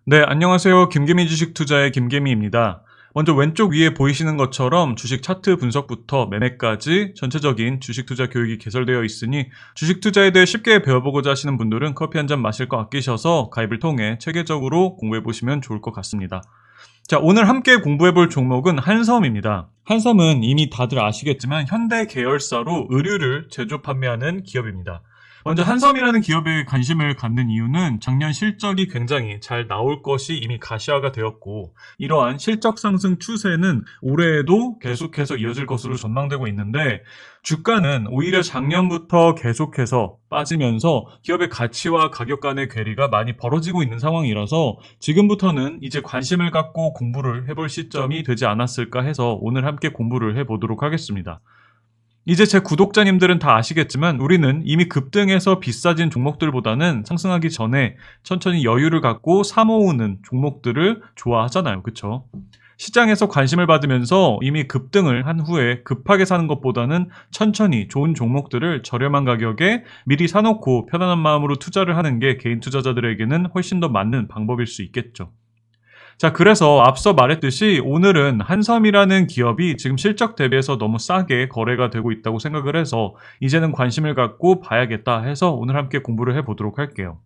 네, 안녕하세요. 김개미 주식투자의 김개미입니다. 먼저 왼쪽 위에 보이시는 것처럼 주식 차트 분석부터 매매까지 전체적인 주식 투자 교육이 개설되어 있으니 주식 투자에 대해 쉽게 배워보고자 하시는 분들은 커피 한 잔 마실 거 아끼셔서 가입을 통해 체계적으로 공부해보시면 좋을 것 같습니다. 자, 오늘 함께 공부해볼 종목은 한섬입니다. 한섬은 이미 다들 아시겠지만 현대 계열사로 의류를 제조 판매하는 기업입니다. 먼저 한섬이라는 기업에 관심을 갖는 이유는 작년 실적이 굉장히 잘 나올 것이 이미 가시화가 되었고, 이러한 실적 상승 추세는 올해에도 계속해서 이어질 것으로 전망되고 있는데, 주가는 오히려 작년부터 계속해서 빠지면서 기업의 가치와 가격 간의 괴리가 많이 벌어지고 있는 상황이라서 지금부터는 이제 관심을 갖고 공부를 해볼 시점이 되지 않았을까 해서 오늘 함께 공부를 해보도록 하겠습니다. 이제 제 구독자님들은 다 아시겠지만 우리는 이미 급등해서 비싸진 종목들보다는 상승하기 전에 천천히 여유를 갖고 사모으는 종목들을 좋아하잖아요. 그쵸? 시장에서 관심을 받으면서 이미 급등을 한 후에 급하게 사는 것보다는 천천히 좋은 종목들을 저렴한 가격에 미리 사놓고 편안한 마음으로 투자를 하는 게 개인 투자자들에게는 훨씬 더 맞는 방법일 수 있겠죠. 자, 그래서 앞서 말했듯이 오늘은 한섬이라는 기업이 지금 실적 대비해서 너무 싸게 거래가 되고 있다고 생각을 해서 이제는 관심을 갖고 봐야겠다 해서 오늘 함께 공부를 해보도록 할게요.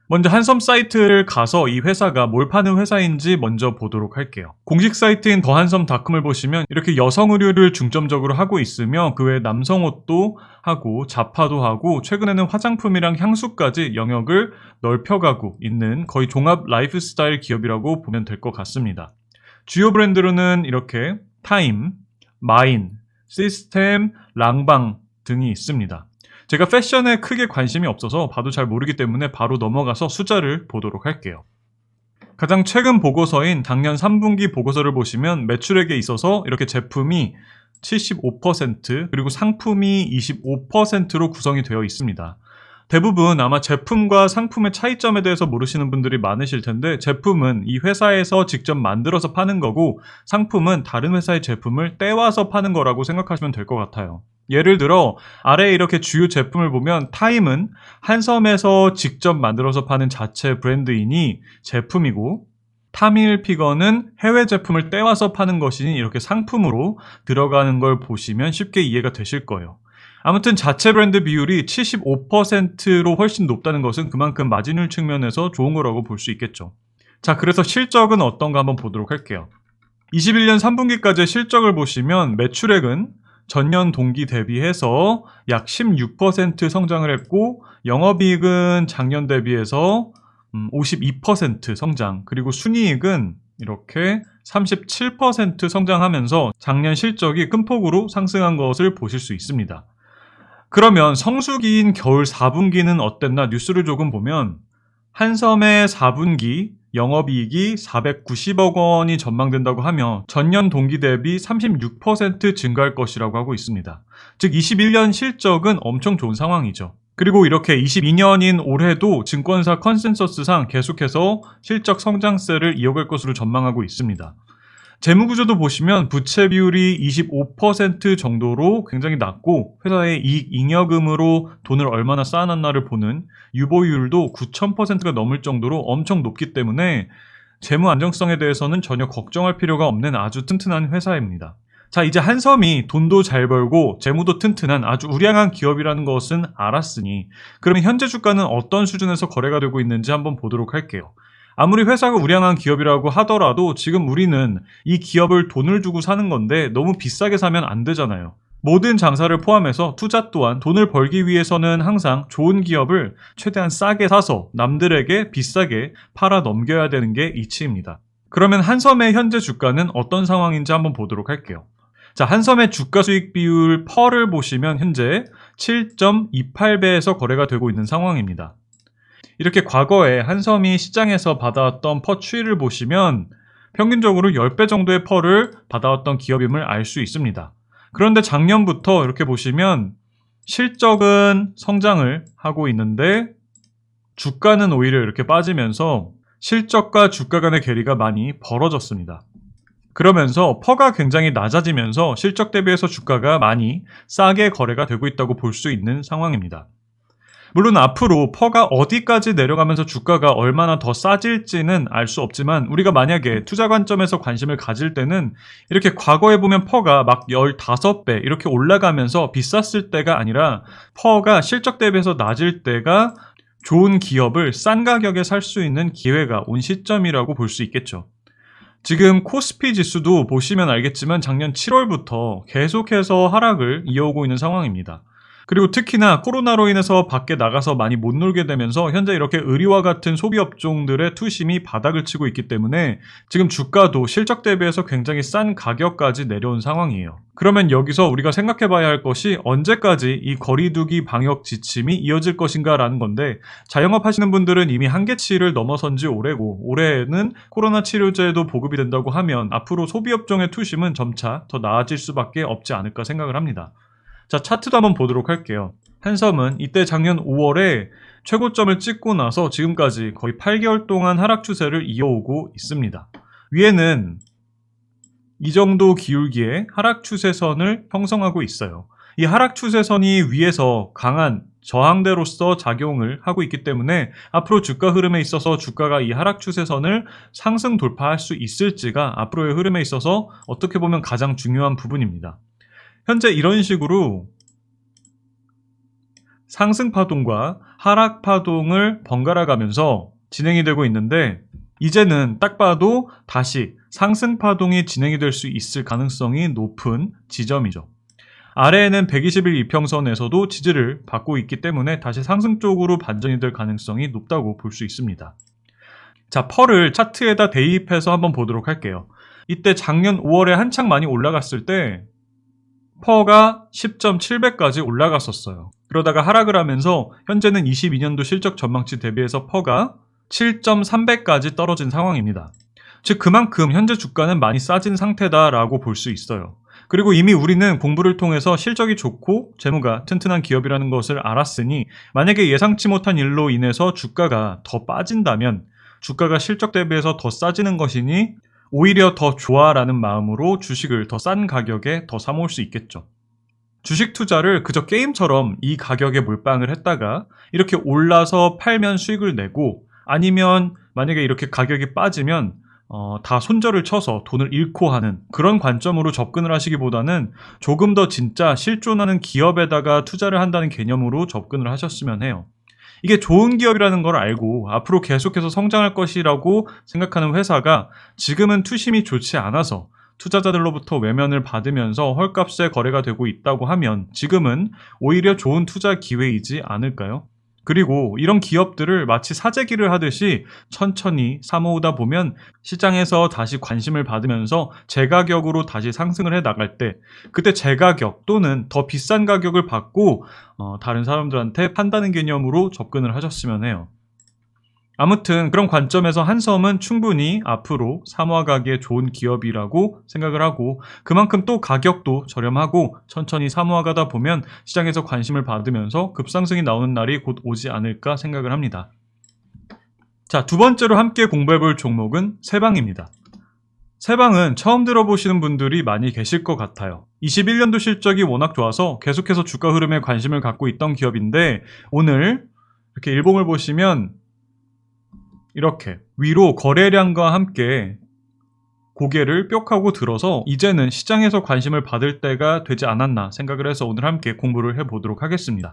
먼저 한섬 사이트를 가서 이 회사가 뭘 파는 회사인지 먼저 보도록 할게요. 공식 사이트인 더한섬닷컴을 보시면 이렇게 여성 의류를 중점적으로 하고 있으며 그 외에 남성 옷도 하고 자파도 하고 최근에는 화장품이랑 향수까지 영역을 넓혀가고 있는 거의 종합 라이프스타일 기업이라고 보면 될 것 같습니다. 주요 브랜드로는 이렇게 타임, 마인, 시스템, 랑방 등이 있습니다. 제가 패션에 크게 관심이 없어서 봐도 잘 모르기 때문에 바로 넘어가서 숫자를 보도록 할게요. 가장 최근 보고서인 작년 3분기 보고서를 보시면 매출액에 있어서 이렇게 제품이 75% 그리고 상품이 25%로 구성이 되어 있습니다. 대부분 아마 제품과 상품의 차이점에 대해서 모르시는 분들이 많으실 텐데 제품은 이 회사에서 직접 만들어서 파는 거고 상품은 다른 회사의 제품을 떼와서 파는 거라고 생각하시면 될 것 같아요. 예를 들어 아래에 이렇게 주요 제품을 보면 타임은 한섬에서 직접 만들어서 파는 자체 브랜드이니 제품이고 타밀피거는 해외 제품을 떼와서 파는 것이니 이렇게 상품으로 들어가는 걸 보시면 쉽게 이해가 되실 거예요. 아무튼 자체 브랜드 비율이 75%로 훨씬 높다는 것은 그만큼 마진율 측면에서 좋은 거라고 볼 수 있겠죠. 자, 그래서 실적은 어떤가 한번 보도록 할게요. 21년 3분기까지의 실적을 보시면 매출액은 전년 동기 대비해서 약 16% 성장을 했고 영업이익은 작년 대비해서 52% 성장, 그리고 순이익은 이렇게 37% 성장하면서 작년 실적이 큰 폭으로 상승한 것을 보실 수 있습니다. 그러면 성수기인 겨울 4분기는 어땠나 뉴스를 조금 보면 한섬의 4분기 영업이익이 490억 원이 전망된다고 하며 전년 동기 대비 36% 증가할 것이라고 하고 있습니다. 즉 21년 실적은 엄청 좋은 상황이죠. 그리고 이렇게 22년인 올해도 증권사 컨센서스상 계속해서 실적 성장세를 이어갈 것으로 전망하고 있습니다. 재무구조도 보시면 부채 비율이 25% 정도로 굉장히 낮고 회사의 이익 잉여금으로 돈을 얼마나 쌓아놨나를 보는 유보율도 9,000%가 넘을 정도로 엄청 높기 때문에 재무 안정성에 대해서는 전혀 걱정할 필요가 없는 아주 튼튼한 회사입니다. 자, 이제 한섬이 돈도 잘 벌고 재무도 튼튼한 아주 우량한 기업이라는 것은 알았으니 그러면 현재 주가는 어떤 수준에서 거래가 되고 있는지 한번 보도록 할게요. 아무리 회사가 우량한 기업이라고 하더라도 지금 우리는 이 기업을 돈을 주고 사는 건데 너무 비싸게 사면 안 되잖아요. 모든 장사를 포함해서 투자 또한 돈을 벌기 위해서는 항상 좋은 기업을 최대한 싸게 사서 남들에게 비싸게 팔아 넘겨야 되는 게 이치입니다. 그러면 한섬의 현재 주가는 어떤 상황인지 한번 보도록 할게요. 자, 한섬의 주가 수익 비율 퍼를 보시면 현재 7.28배에서 거래가 되고 있는 상황입니다. 이렇게 과거에 한섬이 시장에서 받아왔던 퍼 추이를 보시면 평균적으로 10배 정도의 퍼를 받아왔던 기업임을 알 수 있습니다. 그런데 작년부터 이렇게 보시면 실적은 성장을 하고 있는데 주가는 오히려 이렇게 빠지면서 실적과 주가 간의 괴리가 많이 벌어졌습니다. 그러면서 퍼가 굉장히 낮아지면서 실적 대비해서 주가가 많이 싸게 거래가 되고 있다고 볼 수 있는 상황입니다. 물론 앞으로 퍼가 어디까지 내려가면서 주가가 얼마나 더 싸질지는 알 수 없지만 우리가 만약에 투자 관점에서 관심을 가질 때는 이렇게 과거에 보면 퍼가 막 15배 이렇게 올라가면서 비쌌을 때가 아니라 퍼가 실적 대비해서 낮을 때가 좋은 기업을 싼 가격에 살 수 있는 기회가 온 시점이라고 볼 수 있겠죠. 지금 코스피 지수도 보시면 알겠지만 작년 7월부터 계속해서 하락을 이어오고 있는 상황입니다. 그리고 특히나 코로나로 인해서 밖에 나가서 많이 못 놀게 되면서 현재 이렇게 의류와 같은 소비 업종들의 투심이 바닥을 치고 있기 때문에 지금 주가도 실적 대비해서 굉장히 싼 가격까지 내려온 상황이에요. 그러면 여기서 우리가 생각해 봐야 할 것이 언제까지 이 거리두기 방역 지침이 이어질 것인가 라는 건데, 자영업 하시는 분들은 이미 한계치를 넘어선 지 오래고 올해는 코로나 치료제도 보급이 된다고 하면 앞으로 소비 업종의 투심은 점차 더 나아질 수밖에 없지 않을까 생각을 합니다. 자, 차트도 한번 보도록 할게요. 한섬은 이때 작년 5월에 최고점을 찍고 나서 지금까지 거의 8개월 동안 하락 추세를 이어오고 있습니다. 위에는 이 정도 기울기의 하락 추세선을 형성하고 있어요. 이 하락 추세선이 위에서 강한 저항대로서 작용을 하고 있기 때문에 앞으로 주가 흐름에 있어서 주가가 이 하락 추세선을 상승 돌파할 수 있을지가 앞으로의 흐름에 있어서 어떻게 보면 가장 중요한 부분입니다. 현재 이런 식으로 상승 파동과 하락 파동을 번갈아 가면서 진행이 되고 있는데, 이제는 딱 봐도 다시 상승 파동이 진행이 될 수 있을 가능성이 높은 지점이죠. 아래에는 120일 이평선에서도 지지를 받고 있기 때문에 다시 상승 쪽으로 반전이 될 가능성이 높다고 볼 수 있습니다. 자, 펄을 차트에다 대입해서 한번 보도록 할게요. 이때 작년 5월에 한창 많이 올라갔을 때 퍼가 10.7배까지 올라갔었어요. 그러다가 하락을 하면서 현재는 22년도 실적 전망치 대비해서 퍼가 7.3배까지 떨어진 상황입니다. 즉 그만큼 현재 주가는 많이 싸진 상태다라고 볼 수 있어요. 그리고 이미 우리는 공부를 통해서 실적이 좋고 재무가 튼튼한 기업이라는 것을 알았으니 만약에 예상치 못한 일로 인해서 주가가 더 빠진다면 주가가 실적 대비해서 더 싸지는 것이니 오히려 더 좋아라는 마음으로 주식을 더 싼 가격에 더 사모을 수 있겠죠. 주식 투자를 그저 게임처럼 이 가격에 몰빵을 했다가 이렇게 올라서 팔면 수익을 내고, 아니면 만약에 이렇게 가격이 빠지면 다 손절을 쳐서 돈을 잃고 하는 그런 관점으로 접근을 하시기보다는 조금 더 진짜 실존하는 기업에다가 투자를 한다는 개념으로 접근을 하셨으면 해요. 이게 좋은 기업이라는 걸 알고 앞으로 계속해서 성장할 것이라고 생각하는 회사가 지금은 투심이 좋지 않아서 투자자들로부터 외면을 받으면서 헐값에 거래가 되고 있다고 하면 지금은 오히려 좋은 투자 기회이지 않을까요? 그리고 이런 기업들을 마치 사재기를 하듯이 천천히 사모으다 보면 시장에서 다시 관심을 받으면서 제가격으로 다시 상승을 해 나갈 때, 그때 제가격 또는 더 비싼 가격을 받고 다른 사람들한테 판다는 개념으로 접근을 하셨으면 해요. 아무튼 그런 관점에서 한섬은 충분히 앞으로 사모하기에 좋은 기업이라고 생각을 하고, 그만큼 또 가격도 저렴하고 천천히 사모하다 보면 시장에서 관심을 받으면서 급상승이 나오는 날이 곧 오지 않을까 생각을 합니다. 자, 두 번째로 함께 공부해볼 종목은 세방입니다. 세방은 처음 들어보시는 분들이 많이 계실 것 같아요. 21년도 실적이 워낙 좋아서 계속해서 주가 흐름에 관심을 갖고 있던 기업인데, 오늘 이렇게 일봉을 보시면 이렇게 위로 거래량과 함께 고개를 뾱하고 들어서 이제는 시장에서 관심을 받을 때가 되지 않았나 생각을 해서 오늘 함께 공부를 해보도록 하겠습니다.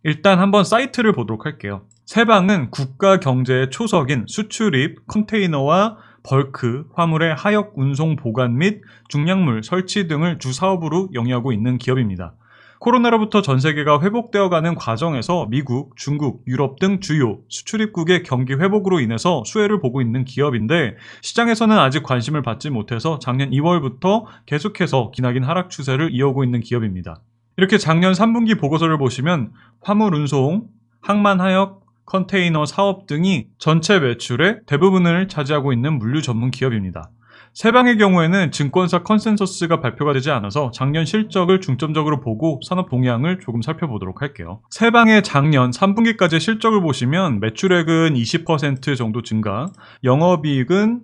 일단 한번 사이트를 보도록 할게요. 세방은 국가 경제의 초석인 수출입, 컨테이너와 벌크, 화물의 하역 운송 보관 및 중량물 설치 등을 주 사업으로 영위하고 있는 기업입니다. 코로나로부터 전 세계가 회복되어가는 과정에서 미국, 중국, 유럽 등 주요 수출입국의 경기 회복으로 인해서 수혜를 보고 있는 기업인데, 시장에서는 아직 관심을 받지 못해서 작년 2월부터 계속해서 기나긴 하락 추세를 이어오고 있는 기업입니다. 이렇게 작년 3분기 보고서를 보시면 화물 운송, 항만 하역, 컨테이너 사업 등이 전체 매출의 대부분을 차지하고 있는 물류 전문 기업입니다. 세방의 경우에는 증권사 컨센서스가 발표가 되지 않아서 작년 실적을 중점적으로 보고 산업 동향을 조금 살펴보도록 할게요. 세방의 작년 3분기까지 실적을 보시면 매출액은 20% 정도 증가, 영업이익은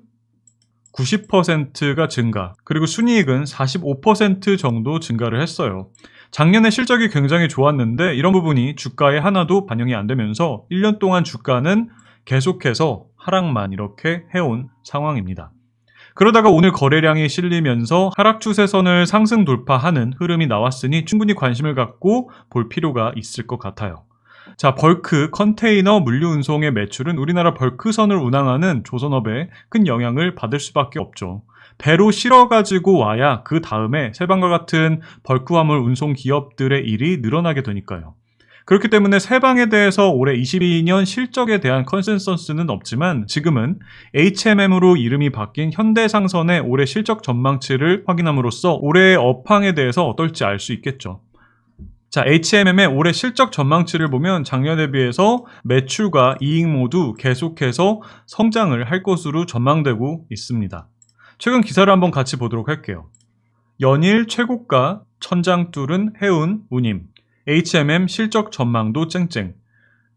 90%가 증가, 그리고 순이익은 45% 정도 증가를 했어요. 작년에 실적이 굉장히 좋았는데 이런 부분이 주가에 하나도 반영이 안 되면서 1년 동안 주가는 계속해서 하락만 이렇게 해온 상황입니다. 그러다가 오늘 거래량이 실리면서 하락 추세선을 상승 돌파하는 흐름이 나왔으니 충분히 관심을 갖고 볼 필요가 있을 것 같아요. 자, 벌크 컨테이너 물류 운송의 매출은 우리나라 벌크선을 운항하는 조선업에 큰 영향을 받을 수밖에 없죠. 배로 실어가지고 와야 그 다음에 세방과 같은 벌크 화물 운송 기업들의 일이 늘어나게 되니까요. 그렇기 때문에 세방에 대해서 올해 22년 실적에 대한 컨센서스는 없지만 지금은 HMM으로 이름이 바뀐 현대상선의 올해 실적 전망치를 확인함으로써 올해의 업황에 대해서 어떨지 알 수 있겠죠. 자, HMM의 올해 실적 전망치를 보면 작년에 비해서 매출과 이익 모두 계속해서 성장을 할 것으로 전망되고 있습니다. 최근 기사를 한번 같이 보도록 할게요. 연일 최고가 천장 뚫은 해운 운임, HMM 실적 전망도 쨍쨍.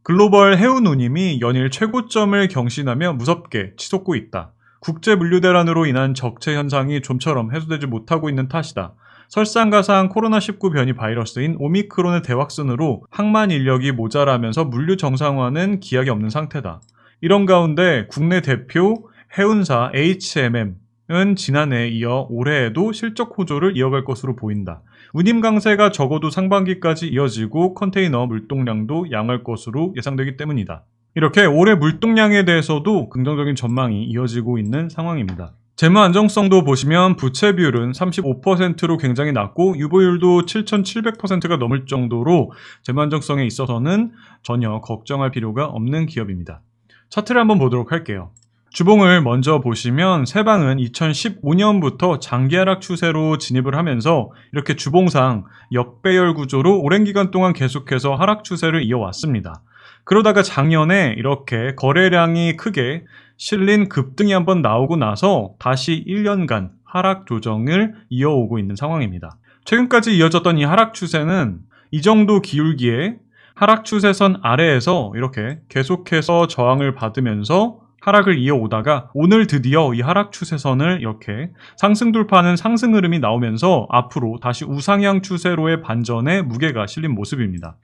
글로벌 해운 운임이 연일 최고점을 경신하며 무섭게 치솟고 있다. 국제 물류 대란으로 인한 적체 현상이 좀처럼 해소되지 못하고 있는 탓이다. 설상가상 코로나19 변이 바이러스인 오미크론의 대확산으로 항만 인력이 모자라면서 물류 정상화는 기약이 없는 상태다. 이런 가운데 국내 대표 해운사 HMM은 지난해에 이어 올해에도 실적 호조를 이어갈 것으로 보인다. 운임 강세가 적어도 상반기까지 이어지고 컨테이너 물동량도 양호할 것으로 예상되기 때문이다. 이렇게 올해 물동량에 대해서도 긍정적인 전망이 이어지고 있는 상황입니다. 재무 안정성도 보시면 부채 비율은 35%로 굉장히 낮고 유보율도 7,700%가 넘을 정도로 재무 안정성에 있어서는 전혀 걱정할 필요가 없는 기업입니다. 차트를 한번 보도록 할게요. 주봉을 먼저 보시면 세방은 2015년부터 장기 하락 추세로 진입을 하면서 이렇게 주봉상 역배열 구조로 오랜 기간 동안 계속해서 하락 추세를 이어왔습니다. 그러다가 작년에 이렇게 거래량이 크게 실린 급등이 한번 나오고 나서 다시 1년간 하락 조정을 이어오고 있는 상황입니다. 최근까지 이어졌던 이 하락 추세는 이 정도 기울기에 하락 추세선 아래에서 이렇게 계속해서 저항을 받으면서 하락을 이어오다가 오늘 드디어 이 하락 추세선을 이렇게 상승 돌파하는 상승 흐름이 나오면서 앞으로 다시 우상향 추세로의 반전에 무게가 실린 모습입니다.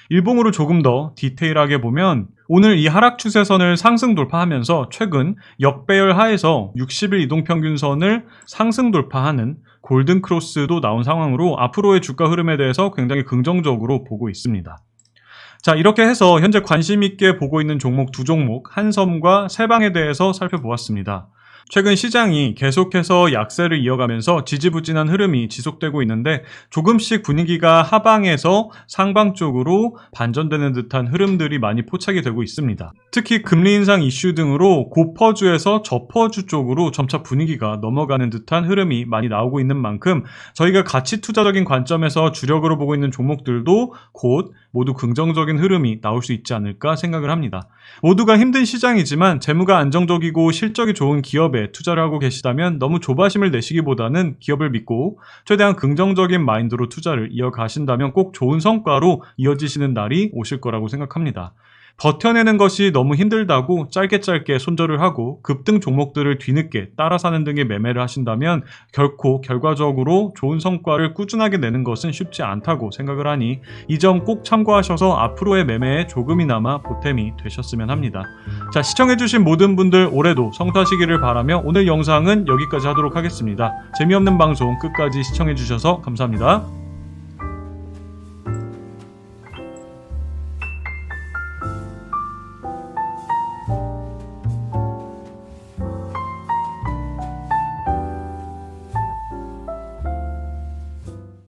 일봉으로 조금 더 디테일하게 보면 오늘 이 하락 추세선을 상승 돌파하면서 최근 역배열 하에서 60일 이동평균선을 상승 돌파하는 골든 크로스도 나온 상황으로 앞으로의 주가 흐름에 대해서 굉장히 긍정적으로 보고 있습니다. 자, 이렇게 해서 현재 관심 있게 보고 있는 종목 두 종목, 한섬과 세방에 대해서 살펴보았습니다. 최근 시장이 계속해서 약세를 이어가면서 지지부진한 흐름이 지속되고 있는데 조금씩 분위기가 하방에서 상방 쪽으로 반전되는 듯한 흐름들이 많이 포착이 되고 있습니다. 특히 금리 인상 이슈 등으로 고퍼주에서 저퍼주 쪽으로 점차 분위기가 넘어가는 듯한 흐름이 많이 나오고 있는 만큼 저희가 가치 투자적인 관점에서 주력으로 보고 있는 종목들도 곧 모두 긍정적인 흐름이 나올 수 있지 않을까 생각을 합니다. 모두가 힘든 시장이지만 재무가 안정적이고 실적이 좋은 기업에 투자를 하고 계시다면 너무 조바심을 내시기보다는 기업을 믿고 최대한 긍정적인 마인드로 투자를 이어가신다면 꼭 좋은 성과로 이어지시는 날이 오실 거라고 생각합니다. 버텨내는 것이 너무 힘들다고 짧게 손절을 하고 급등 종목들을 뒤늦게 따라 사는 등의 매매를 하신다면 결코 결과적으로 좋은 성과를 꾸준하게 내는 것은 쉽지 않다고 생각을 하니 이 점 꼭 참고하셔서 앞으로의 매매에 조금이나마 보탬이 되셨으면 합니다. 자, 시청해주신 모든 분들 올해도 성투하시기를 바라며 오늘 영상은 여기까지 하도록 하겠습니다. 재미없는 방송 끝까지 시청해주셔서 감사합니다.